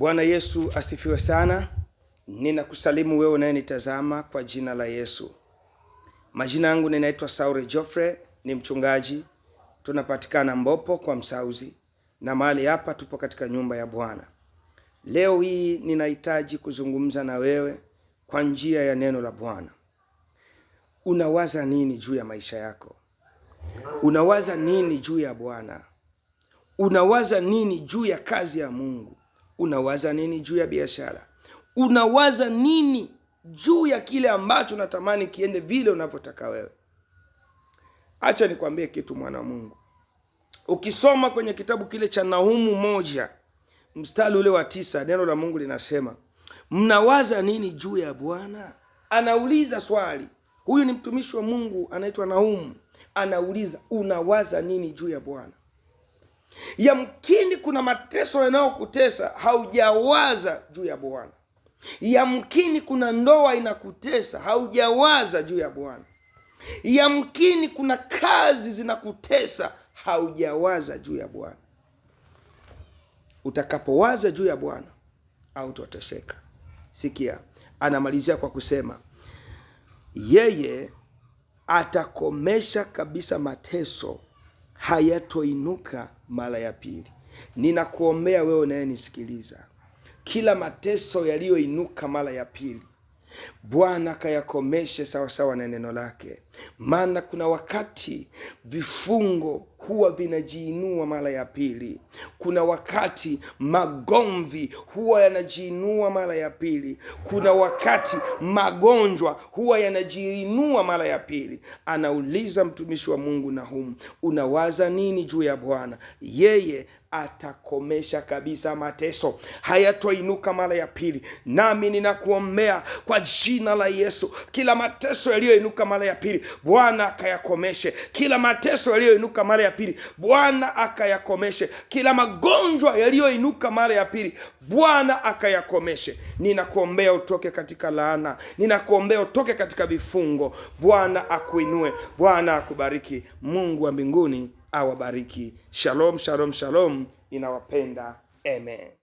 Bwana Yesu asifiwe sana. Ninakusalimu wewe unayenitazama kwa jina la Yesu. Majina yangu ninaitwa Saure Geoffrey, ni mchungaji. Tunapatikana Mbopo kwa Msauzi, na mahali hapa tupo katika nyumba ya Bwana. Leo hii ninahitaji kuzungumza na wewe kwa njia ya neno la Bwana. Unawaza nini juu ya maisha yako? Unawaza nini juu ya Bwana? Unawaza nini juu ya kazi ya Mungu? Unawaza nini juu ya biashara? Unawaza nini juu ya kile ambacho unatamani kiende vile unavyotaka wewe? Acha nikwambie kitu, mwana Mungu. Ukisoma kwenye kitabu kile cha Nahumu 1 mstari ule wa 9, neno la Mungu linasema, mnawaza nini juu ya Bwana? Anauliza swali. Huyu ni mtumishi wa Mungu anaitwa Nahumu. Anauliza, unawaza nini juu ya Bwana? Yamkini kuna mateso yanayokutesa, haujawaza juu ya Bwana. Yamkini kuna ndoa inakutesa, haujawaza juu ya Bwana. Yamkini kuna kazi zinakutesa, haujawaza juu ya Bwana. Utakapowaza juu ya Bwana hautateseka. Sikia, anamalizia kwa kusema, yeye atakomesha kabisa mateso, hayatoinuka mara ya pili. Ninakuombea wewe unayenisikiliza, kila mateso yaliyoinuka mara ya pili, Bwana kayakomeshe sawa sawa na neno lake. Maana kuna wakati vifungo huwa vinajiinua mara ya pili. Kuna wakati magomvi huwa yanajiinua mara ya pili. Kuna wakati magonjwa huwa yanajiinua mara ya pili. Anauliza mtumishi wa Mungu Nahumu, unawaza nini juu ya Bwana? Yeye atakomesha kabisa mateso, hayatoinuka mara ya pili. Nami ninakuombea kwa jina la Yesu, kila mateso yaliyoinuka mara ya pili, Bwana akayakomeshe. Kila mateso yaliyoinuka mara ya pili, Bwana akayakomeshe. Kila magonjwa yaliyoinuka mara ya pili, Bwana akayakomeshe. Ninakuombea utoke katika laana, ninakuombea utoke katika vifungo. Bwana akuinue, Bwana akubariki. Mungu wa mbinguni awabariki. Shalom, shalom, shalom. Ninawapenda. Amen.